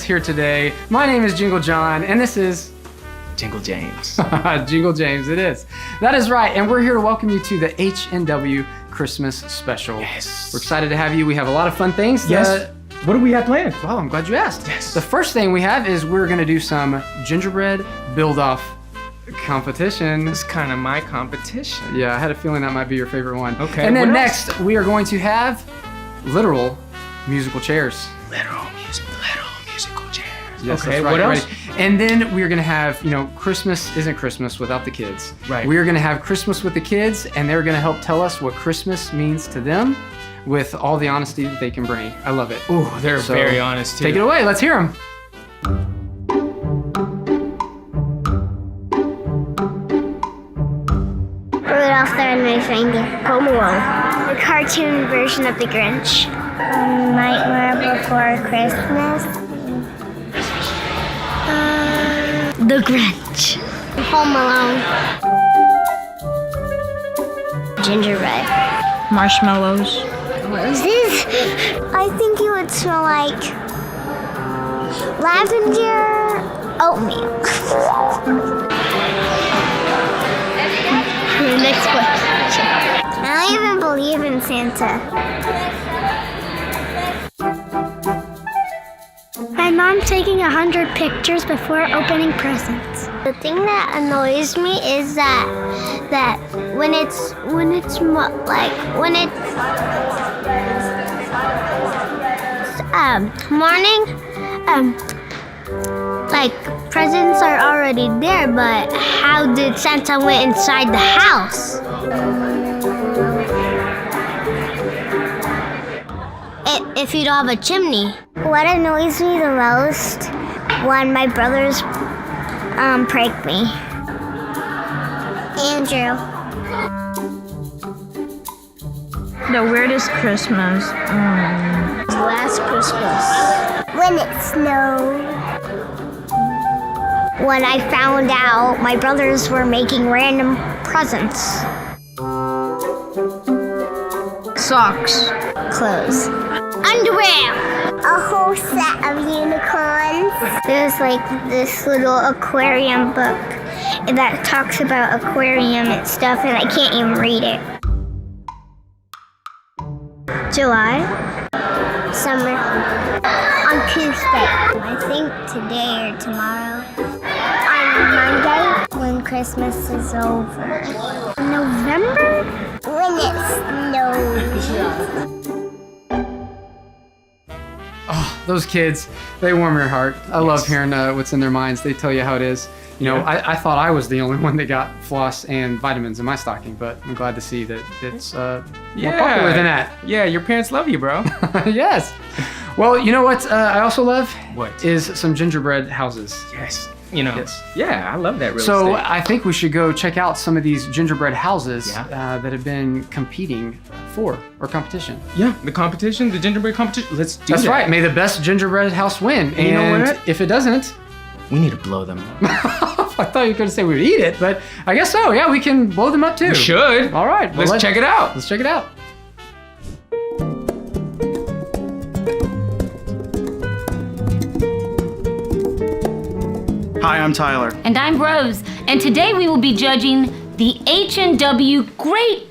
Here today. My name is Jingle John, and this is Jingle James. Jingle James, it is. That is right, and we're here to welcome you to the HNW Christmas Special. Yes. We're excited to have you. We have a lot of fun things. Yes. What do we have planned? Well, I'm glad you asked. Yes. The first thing we have is we're going to do some gingerbread build-off competition. This is kind of my competition. Yeah, I had a feeling that might be your favorite one. Okay, And then what next, we are going to have literal musical chairs. Literal musical chairs. Yes, Okay, that's right. what else? Ready. And then we're gonna have, Christmas isn't Christmas without the kids. Right. We are gonna have Christmas with the kids, and they're gonna help tell us what Christmas means to them with all the honesty that they can bring. I love it. Ooh, they're very honest too. Take it away, let's hear them. Rudolph the Red-Nosed Reindeer. Home Alone. The cartoon version of The Grinch. Nightmare Before Christmas. The Grinch. Home Alone. Gingerbread. Marshmallows. Roses. I think it would smell like lavender oatmeal. Next question. I don't even believe in Santa. My mom's taking 100 pictures before opening presents. The thing that annoys me is that when it's morning, like presents are already there, but how did Santa went inside the house? If you don't have a chimney. What annoys me the most when my brothers prank me. Andrew. The weirdest Christmas. Last Christmas. When it snowed. When I found out my brothers were making random presents. Socks. Clothes. Underwear. A whole set of unicorns. There's like this little aquarium book that talks about aquarium and stuff, and I can't even read it. July. Summer. On Tuesday. I think today or tomorrow. On Monday, when Christmas is over. November, when it snows. Oh, those kids, they warm your heart. I love hearing what's in their minds. They tell you how it is. I thought I was the only one that got floss and vitamins in my stocking, but I'm glad to see that it's more popular than that. Yeah, your parents love you, bro. Yes. Well, you know what I also love? What? Is some gingerbread houses. Yes. Yes. Yeah, I love that real So estate. I think we should go check out some of these gingerbread houses that have been competing for our competition. Yeah, the competition, the gingerbread competition. Let's do that. That's right. May the best gingerbread house win. And you know what? If it doesn't, We need to blow them up. I thought you were going to say we would eat it, but I guess so. Yeah, we can blow them up too. We should. All right. Well, Let's check it out. Let's check it out. Hi, I'm Tyler. And I'm Rose, and today we will be judging the HNW Great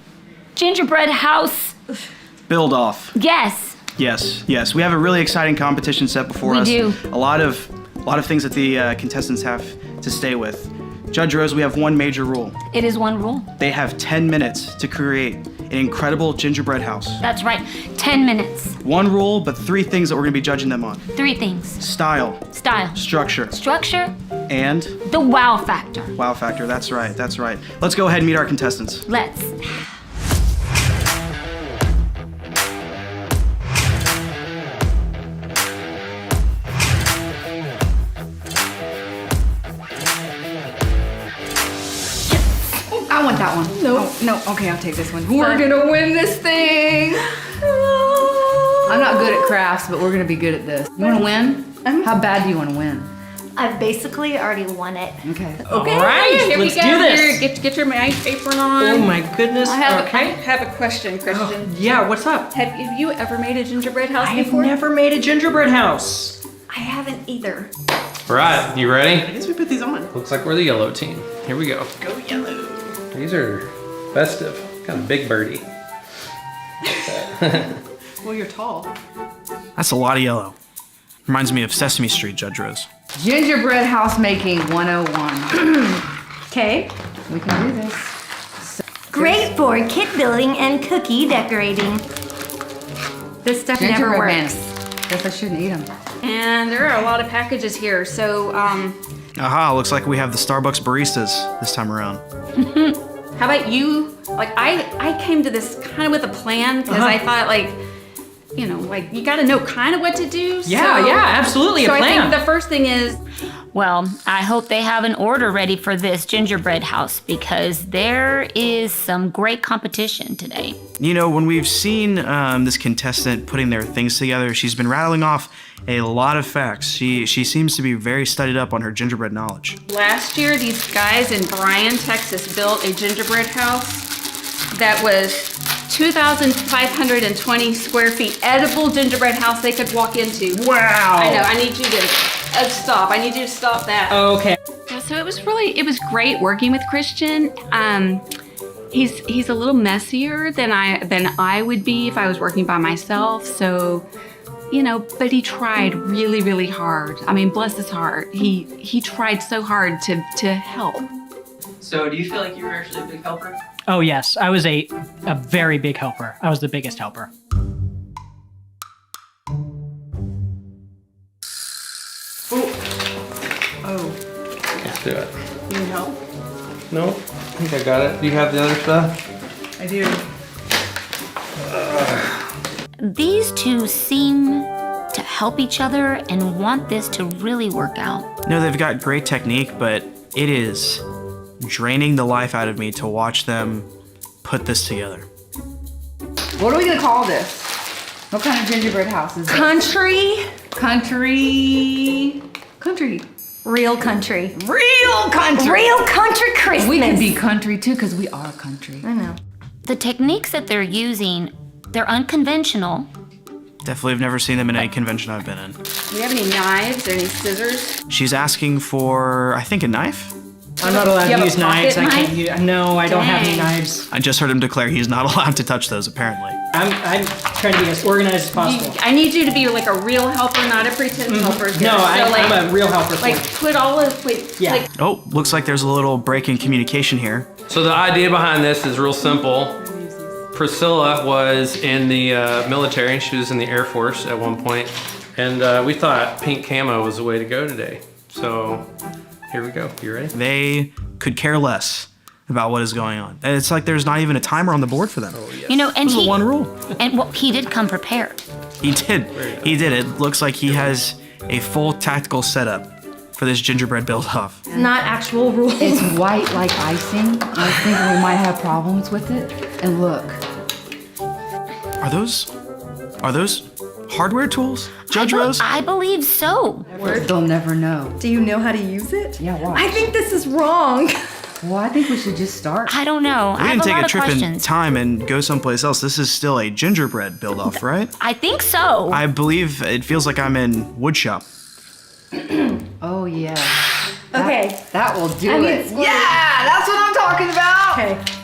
Gingerbread House. Build off. Yes. Yes. We have a really exciting competition set before We us. do. A lot of things that the contestants have to stay with. Judge Rose, we have one major rule. It is one rule. They have 10 minutes to create an incredible gingerbread house. That's right. 10 minutes. One rule, but 3 things that we're gonna be judging them on. 3 things. Style, Style. structure, Structure. and The wow factor. wow factor. That's right. Let's go ahead and meet our contestants. Let's. I want that one. No, okay, I'll take this one. We're gonna win this thing. I'm not good at crafts, but we're gonna be good at this. You wanna win? How bad do you wanna win? I've basically already won it. Okay. All right, here we let's go. do this. Here, get your nice apron on. Oh my goodness. I have Okay. a question, Christian. Yeah, what's up? Have you ever made a gingerbread house I have before? never made a gingerbread house. I haven't either. All right, you ready? I guess we put these on. Looks like we're the yellow team. Here we go. Go yellow. These are festive. Kind of big birdie. Well, you're tall. That's a lot of yellow. Reminds me of Sesame Street, Judge Rose. Gingerbread house making 101. Okay. We can do this. Great for kit building and cookie decorating. This stuff never Gingerbread works. man. Guess I shouldn't eat them. And there are a lot of packages here, so Aha, looks like we have the Starbucks baristas this time around. how about you? Like I came to this kind of with a plan because I thought like, you know, like you got to know kind of what to do. Yeah, absolutely, a So I plan. think the first thing is Well, I hope they have an order ready for this gingerbread house because there is some great competition today. You know, when we've seen this contestant putting their things together, she's been rattling off a lot of facts. She seems to be very studied up on her gingerbread knowledge. last year these guys in Bryan, Texas built a gingerbread house that was 2,520 square feet, edible gingerbread house they could walk into. Wow. I know, I need you to stop. I need you to stop that. Okay. Yeah, so it was great working with Christian. He's a little messier than I would be if I was working by myself. So, you know, but he tried really, really hard. I mean, bless his heart. He tried so hard to help. So do you feel like you were actually a big helper? Oh yes, I was a very big helper. I was the biggest helper. Let's do it. You need help? No, I think I got it. Do you have the other stuff? I do. These two seem to help each other and want this to really work out. No, they've got great technique, but it is draining the life out of me to watch them put this together. What are we gonna call this? What kind of gingerbread house is this? Country. Country. Real country. Real country. Real country Christmas. We can be country too, because we are country. I know. The techniques that they're using, they're unconventional. Definitely have never seen them in any convention I've been in. Do you have any knives or any scissors? She's asking for, I think, a knife? I'm not allowed You to have use a knives. pocket I can't knife? use. No, I don't have any Dang. knives. I just heard him declare he's not allowed to touch those, apparently. I'm trying to be as organized as possible. I need you to be like a real helper, not a pretend helper. here. No, So, I'm a real helper. Like put all of Yeah. like Oh, looks like there's a little break in communication here. So the idea behind this is real simple. Priscilla was in the military. She was in the Air Force at one point. And we thought pink camo was the way to go today. So here we go. You ready? They could care less about what is going on. And it's like there's not even a timer on the board for them. Oh, yes. You know, and This is the one rule. And well, he did come prepared. He did. He did. It looks like he has a full tactical setup for this gingerbread build-off. not actual rules. It's white like icing. I was thinking we might have problems with it. And look. Are those hardware tools, Judge Rose? I believe so. They'll never know. Do you know how to use it? Yeah, watch. I think this is wrong. Well, I think we should just start. I don't know. We I have didn't a take lot a of trip in questions. time and go someplace else. This is still a gingerbread build-off, right? I think so. I believe it feels like I'm in woodshop. Oh, yeah. Okay. That will do I need it. square. Yeah, that's what I'm talking about. Okay.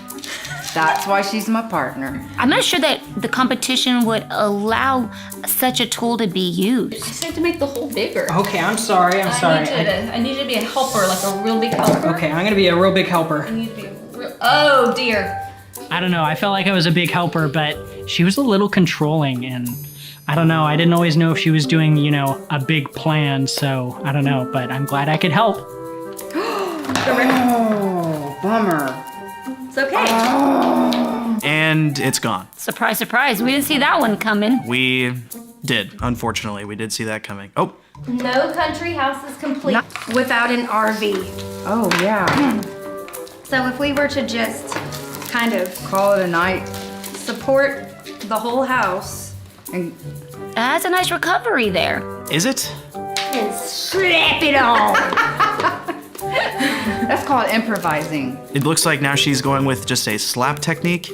That's why she's my partner. I'm not sure that the competition would allow such a tool to be used. I just have to make the hole bigger. Okay, I'm sorry. I need you to be a helper, like a real big helper. Okay, I'm gonna be a real big helper. I need to be a real. Oh dear. I don't know. I felt like I was a big helper, but she was a little controlling, and I don't know. I didn't always know if she was doing, you know, a big plan. So I don't know, but I'm glad I could help. Oh, bummer. It's okay. And it's gone. Surprise, surprise. We didn't see that one coming. We did, unfortunately. We did see that coming. Oh, No country house is complete without an RV. Oh, yeah. So if we were to just kind of Call it a night. support the whole house And That's a nice recovery there. is it? and slap it on. that's called improvising. It looks like now she's going with just a slap technique.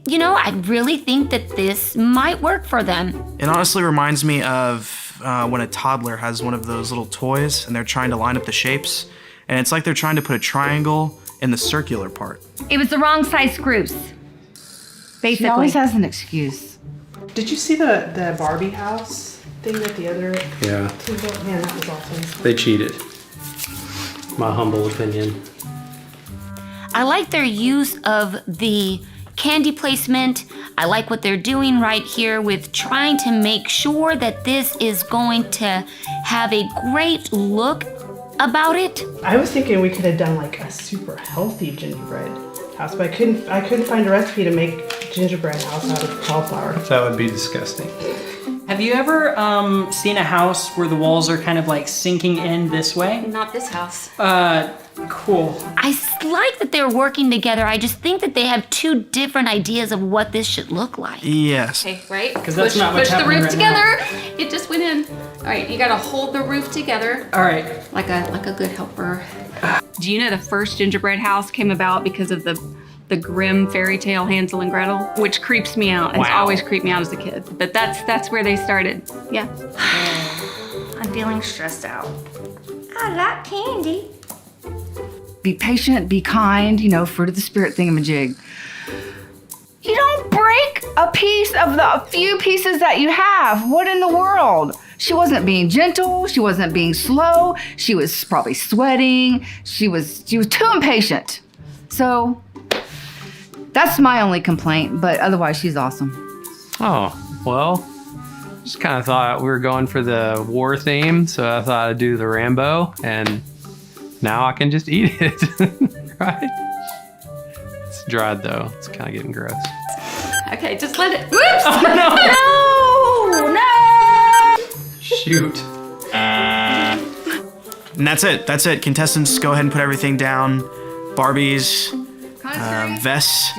You know, I really think that this might work for them. It honestly reminds me of when a toddler has one of those little toys and they're trying to line up the shapes, and it's like they're trying to put a triangle in the circular part. It was the wrong size screws. Basically. She always has an excuse. Did you see the Barbie house thing that the other Yeah, two built? Man, that was awesome. they cheated. My humble opinion. I like their use of the candy placement. I like what they're doing right here with trying to make sure that this is going to have a great look about it. I was thinking we could have done like a super healthy gingerbread house, but I couldn't find a recipe to make gingerbread house out of cauliflower. That would be disgusting. Have you ever seen a house where the walls are kind of like sinking in this way? Not this house. Cool. I like that they're working together. I just think that they have two different ideas of what this should look like. Yes. Okay, right? 'Cause that's not what's push the happening roof right together. It just went in. All right, you gotta hold the roof together All right. like a good helper. Do you know the first gingerbread house came about because of the grim fairy tale Hansel and Gretel, which creeps me out. It's always creeped me out as a kid. But that's where they started. Yeah. I'm feeling stressed out. I like candy. Be patient, be kind, fruit of the spirit thingamajig. You don't break a piece of the few pieces that you have. What in the world? She wasn't being gentle. She wasn't being slow. She was probably sweating. She was too impatient. So that's my only complaint, but otherwise she's awesome. Oh, well, just kind of thought we were going for the war theme, so I thought I'd do the Rambo, and now I can just eat it, right? It's dried though. It's kind of getting gross. Okay, just let it. Whoops! No! Shoot. And that's it. That's it. Contestants, go ahead and put everything down. Barbies, vests,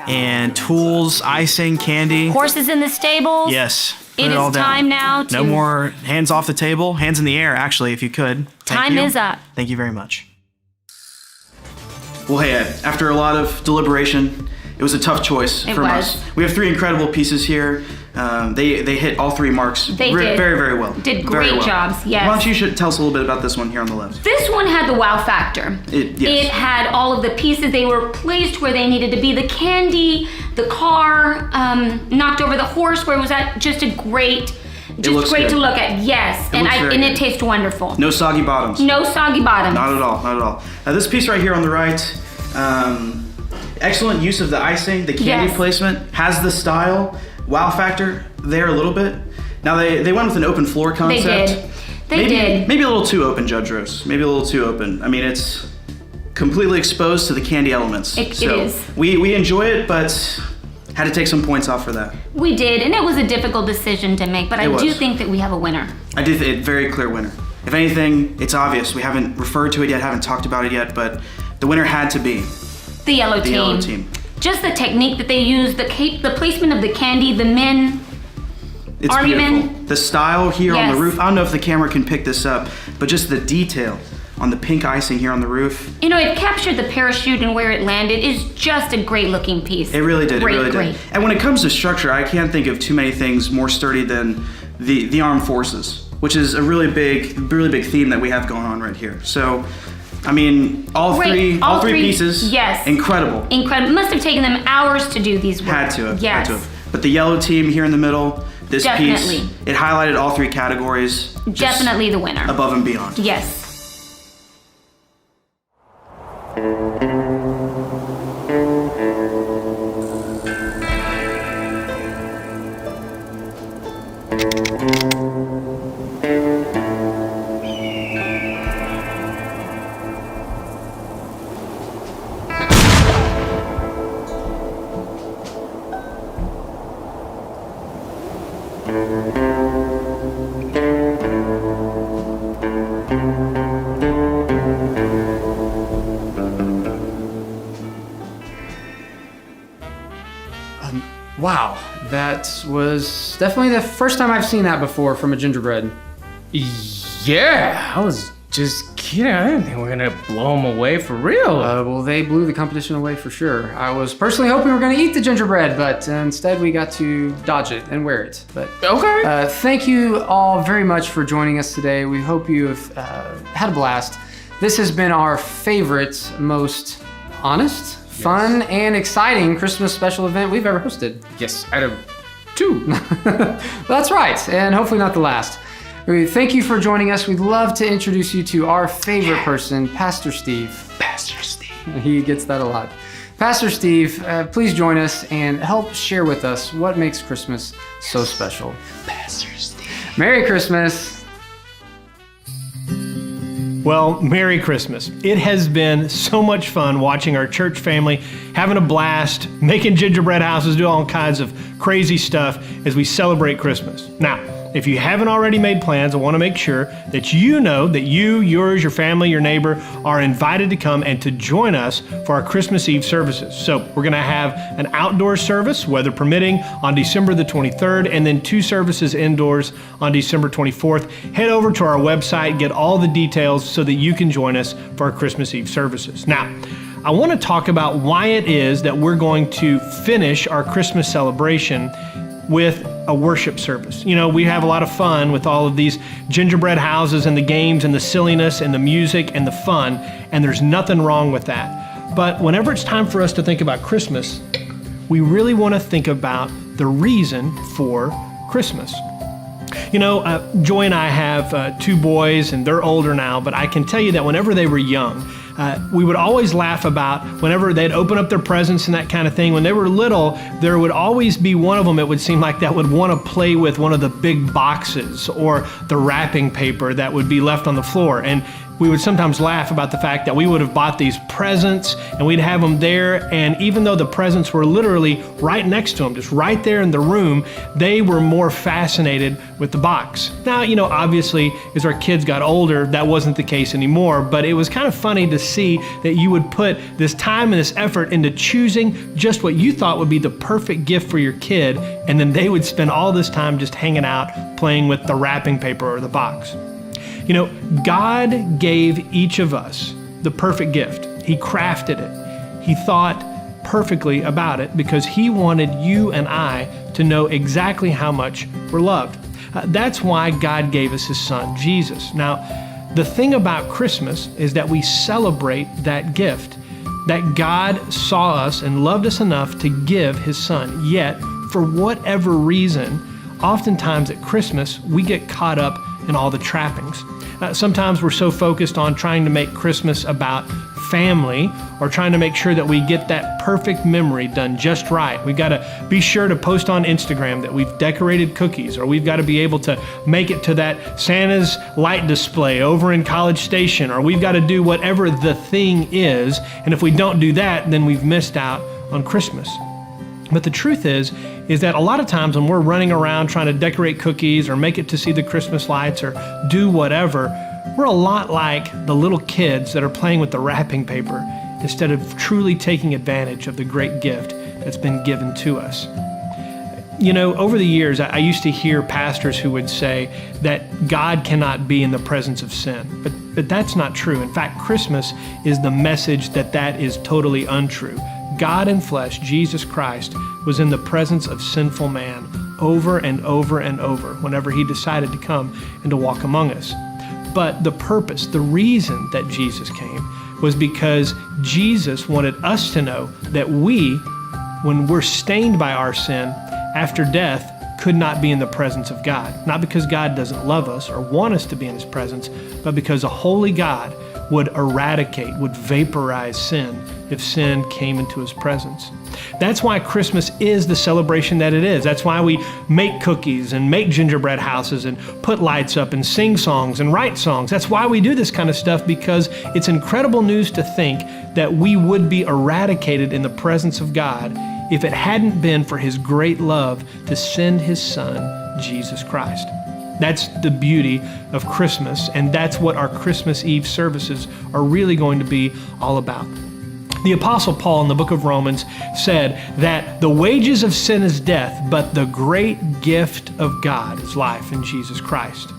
and tools, icing, candy. Horses in the stables. Yes. Put It it all is down. time now to. No more hands off the table. Hands in the air, actually, if you could. Thank Time you. is up. Thank you very much. Well, hey, Ed, after a lot of deliberation, it was a tough choice It from was. us. We have three incredible pieces here. They hit all three marks They did. very, very well. Did Very great well. jobs, yes. Why don't you tell us a little bit about this one here on the left? This one had the wow factor. Yes. It had all of the pieces. They were placed where they needed to be. The candy, the car, knocked over the horse where it was at. Just a great, looks great good. to look at. Yes, It looks very and good. it tastes wonderful. No soggy bottoms. No soggy bottoms. Not at all, not at all. Now this piece right here on the right, excellent use of the icing, the candy Yes. placement, has the style, wow factor there a little bit. Now they went with an open floor concept. They did. Maybe a little too open, Judge Rose. Maybe a little too open. I mean, it's completely exposed to the candy elements. It is. We enjoy it, but had to take some points off for that. We did, and it was a difficult decision to make, but I It do was. think that we have a winner. I did a very clear winner. If anything, it's obvious. We haven't referred to it yet, haven't talked about it yet, but the winner had to be The yellow the team. yellow team. Just the technique that they used, the placement of the candy, the men. It's Army beautiful. men. The style here on the Yes. roof, I don't know if the camera can pick this up, but just the detail on the pink icing here on the roof. You know, it captured the parachute and where it landed. Is just a great looking piece. It really did, Great, it really great. did. And when it comes to structure, I can't think of too many things more sturdy than the armed forces, which is a really big theme that we have going on right here. So, I mean, all Great. three pieces, yes. incredible. Incredible. Must have taken them hours to do these work. Had to have, Yes. had to have. But the yellow team here in the middle, this Definitely. piece, it highlighted all three categories. just Definitely the winner. above and beyond. Yes. Wow, that was definitely the first time I've seen that before from a gingerbread. Yeah, I was just Yeah, I didn't think we were gonna blow them away for real. Well, they blew the competition away for sure. I was personally hoping we were going to eat the gingerbread, but instead we got to dodge it and wear it. But Okay. thank you all very much for joining us today. We hope you have had a blast. This has been our favorite, most honest, fun, and exciting Christmas special event we've ever hosted. Yes, out of 2. That's right, and hopefully not the last. Thank you for joining us. We'd love to introduce you to our favorite person, Pastor Steve. Pastor Steve. He gets that a lot. Pastor Steve, please join us and help share with us what makes Christmas so special. Pastor Steve. Merry Christmas. Well, Merry Christmas. It has been so much fun watching our church family having a blast, making gingerbread houses, do all kinds of crazy stuff as we celebrate Christmas. Now, if you haven't already made plans, I want to make sure that you know that you, yours, your family, your neighbor are invited to come and to join us for our Christmas Eve services. So we're going to have an outdoor service, weather permitting, on December the 23rd, and then 2 services indoors on December 24th. Head over to our website, get all the details so that you can join us for our Christmas Eve services. Now, I want to talk about why it is that we're going to finish our Christmas celebration with a worship service. You know, we have a lot of fun with all of these gingerbread houses and the games and the silliness and the music and the fun, and there's nothing wrong with that. But whenever it's time for us to think about Christmas, we really want to think about the reason for Christmas. You know, Joy and I have 2 boys, and they're older now, but I can tell you that whenever they were young, we would always laugh about whenever they'd open up their presents and that kind of thing. When they were little, there would always be one of them, it would seem like, that would want to play with one of the big boxes or the wrapping paper that would be left on the floor. And we would sometimes laugh about the fact that we would have bought these presents and we'd have them there, and even though the presents were literally right next to them, just right there in the room, they were more fascinated with the box. Now, you know, obviously, as our kids got older, that wasn't the case anymore, but it was kind of funny to see that you would put this time and this effort into choosing just what you thought would be the perfect gift for your kid, and then they would spend all this time just hanging out, playing with the wrapping paper or the box. You know, God gave each of us the perfect gift. He crafted it. He thought perfectly about it because He wanted you and I to know exactly how much we're loved. That's why God gave us His Son, Jesus. Now, the thing about Christmas is that we celebrate that gift, that God saw us and loved us enough to give His Son. Yet, for whatever reason, oftentimes at Christmas, we get caught up in all the trappings. Sometimes we're so focused on trying to make Christmas about family or trying to make sure that we get that perfect memory done just right. We've got to be sure to post on Instagram that we've decorated cookies, or we've got to be able to make it to that Santa's light display over in College Station, or we've got to do whatever the thing is. And if we don't do that, then we've missed out on Christmas. But the truth is that a lot of times when we're running around trying to decorate cookies or make it to see the Christmas lights or do whatever, we're a lot like the little kids that are playing with the wrapping paper instead of truly taking advantage of the great gift that's been given to us. You know, over the years, I used to hear pastors who would say that God cannot be in the presence of sin, but that's not true. In fact, Christmas is the message that is totally untrue. God in flesh, Jesus Christ, was in the presence of sinful man over and over and over whenever He decided to come and to walk among us. But the purpose, the reason that Jesus came was because Jesus wanted us to know that we, when we're stained by our sin, after death, could not be in the presence of God. Not because God doesn't love us or want us to be in His presence, but because a holy God would eradicate, would vaporize sin if sin came into His presence. That's why Christmas is the celebration that it is. That's why we make cookies and make gingerbread houses and put lights up and sing songs and write songs. That's why we do this kind of stuff, because it's incredible news to think that we would be eradicated in the presence of God if it hadn't been for His great love to send His Son, Jesus Christ. That's the beauty of Christmas, and that's what our Christmas Eve services are really going to be all about. The Apostle Paul in the book of Romans said that the wages of sin is death, but the great gift of God is life in Jesus Christ.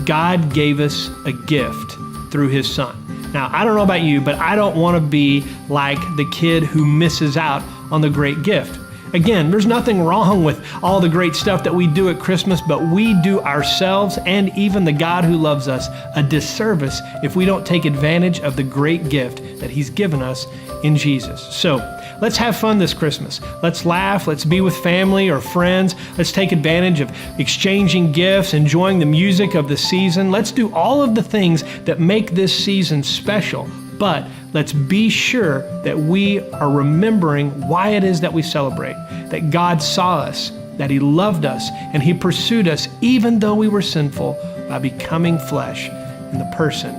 God gave us a gift through his son. Now, I don't know about you, but I don't want to be like the kid who misses out on the great gift. Again, there's nothing wrong with all the great stuff that we do at Christmas, but we do ourselves and even the God who loves us a disservice if we don't take advantage of the great gift that he's given us in Jesus. So let's have fun this Christmas. Let's laugh. Let's be with family or friends. Let's take advantage of exchanging gifts, enjoying the music of the season. Let's do all of the things that make this season special. But let's be sure that we are remembering why it is that we celebrate, that God saw us, that he loved us, and he pursued us even though we were sinful by becoming flesh in the person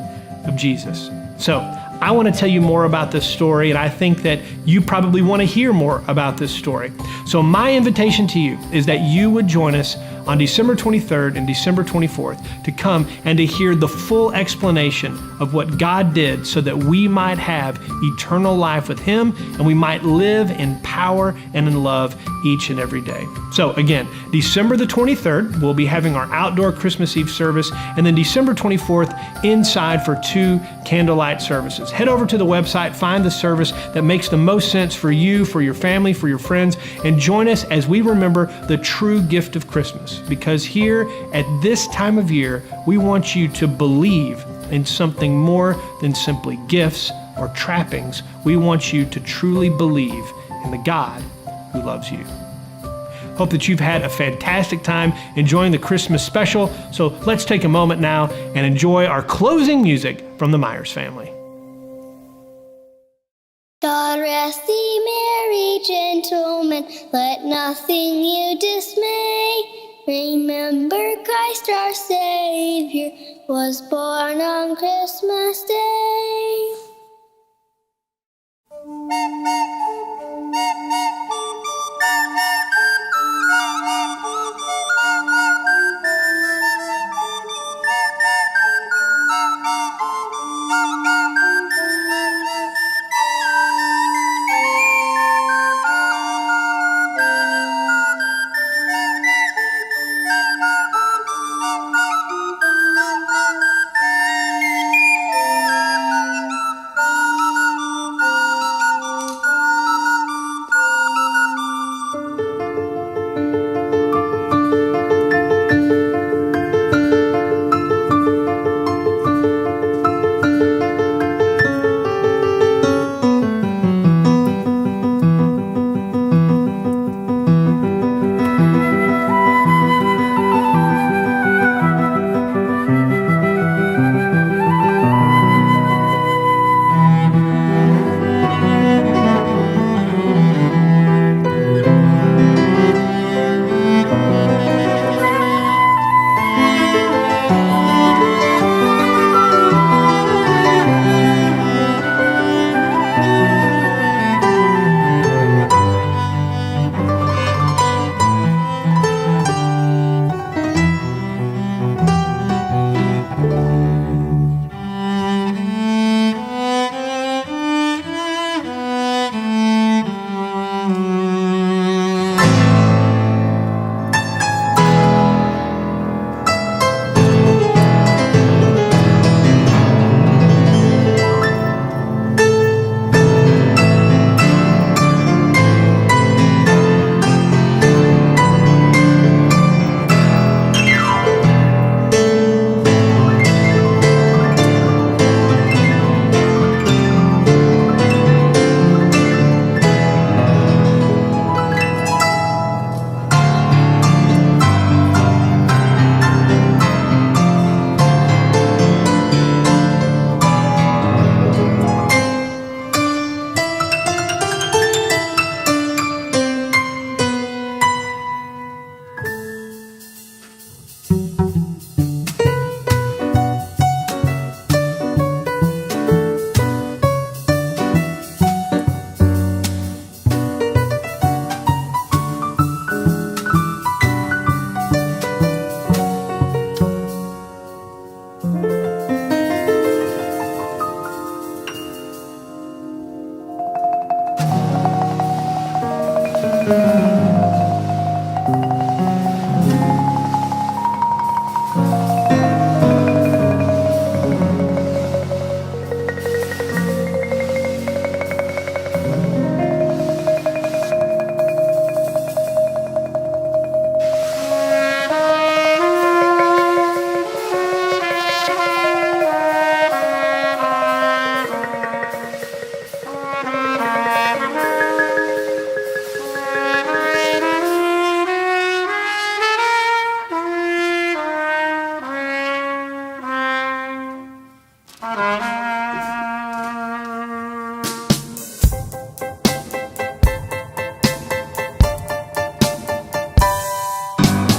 of Jesus. So I want to tell you more about this story, and I think that you probably want to hear more about this story. So my invitation to you is that you would join us on December 23rd and December 24th to come and to hear the full explanation of what God did so that we might have eternal life with him and we might live in power and in love each and every day. So again, December the 23rd, we'll be having our outdoor Christmas Eve service, and then December 24th inside for 2 candlelight services. Head over to the website, find the service that makes the most sense for you, for your family, for your friends, and join us as we remember the true gift of Christmas. Because here at this time of year, we want you to believe in something more than simply gifts or trappings. We want you to truly believe in the God who loves you. Hope that you've had a fantastic time enjoying the Christmas special. So let's take a moment now and enjoy our closing music from the Myers family. God rest thee, merry gentlemen, let nothing you dismay. Remember Christ our Savior was born on Christmas Day.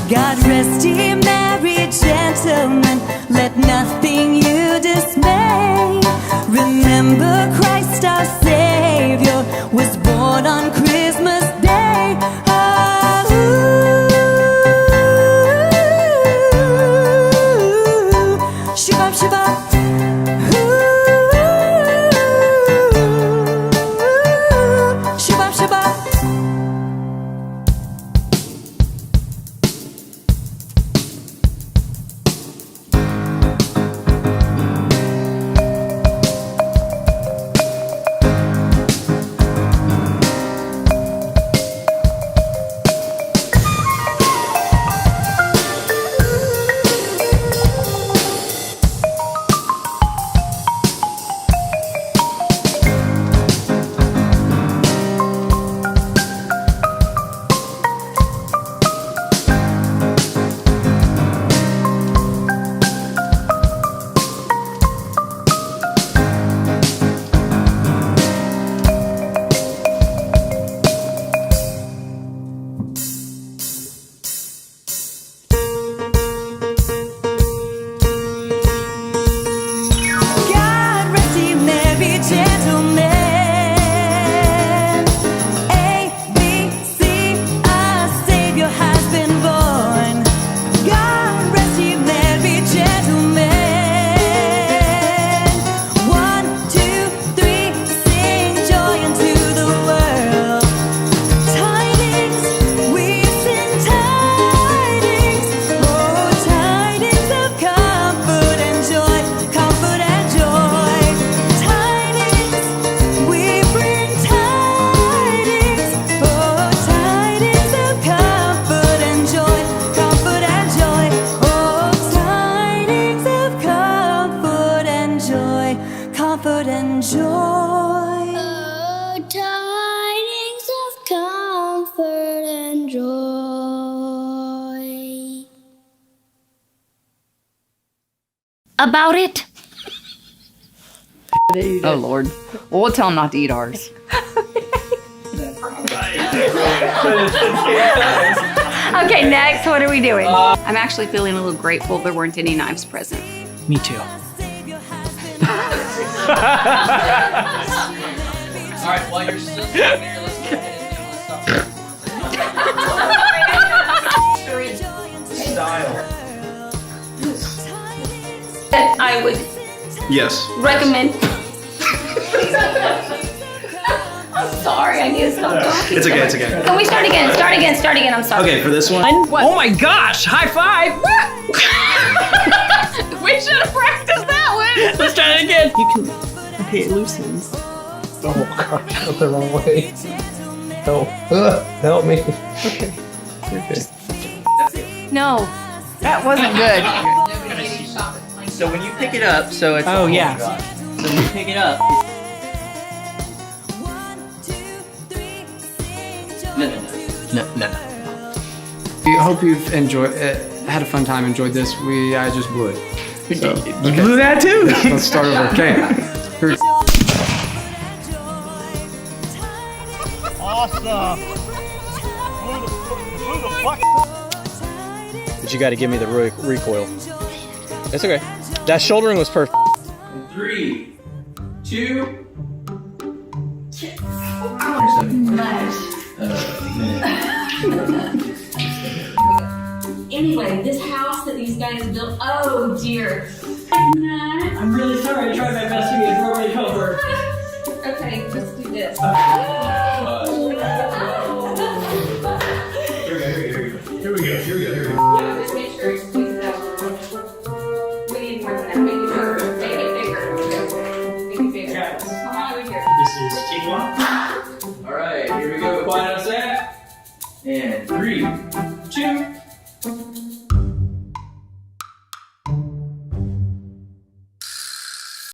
God rest ye merry gentlemen, let nothing you dismay. Remember Christ our Savior was born on Christmas Day. Oh, shabbat, shabbat. Shabbat, shabbat. Comfort and joy. Oh, tidings of comfort and joy. About it? Oh, Lord. Well, we'll tell him not to eat ours. Okay, next, what are we doing? I'm actually feeling a little grateful there weren't any knives present. Me too. All right, while you're still sitting there, let's go ahead and That I would Yes. recommend. I'm sorry, I need to stop talking. It's okay, it's okay. Can we start again? Start again, I'm sorry. Okay, for this one. Oh my gosh! High five! We should have practiced that one. Let's try it again. You can. Okay, it loosens. Oh gosh, that's the wrong way. Help. Help me. Okay. Okay. No, that wasn't good. So when you pick it up, so it's Oh yeah. So when you pick it up. No. We hope you've enjoyed, had a fun time, enjoyed this. I just blew it. So, You blew that too. let's start over. Okay. Here- But you got to give me the recoil. It's okay. That shouldering was perfect. 3, 2. Anyway, this house that these guys built, oh dear. I'm really sorry. I tried my best to be a doorway cover. Okay, let's do this. Here we go. Just make sure it squeezes out. We need more than that. Make it bigger. Make it bigger. Make it bigger. Come on over here. This is take one. All right, here we go. Quiet on set. And 3, 2.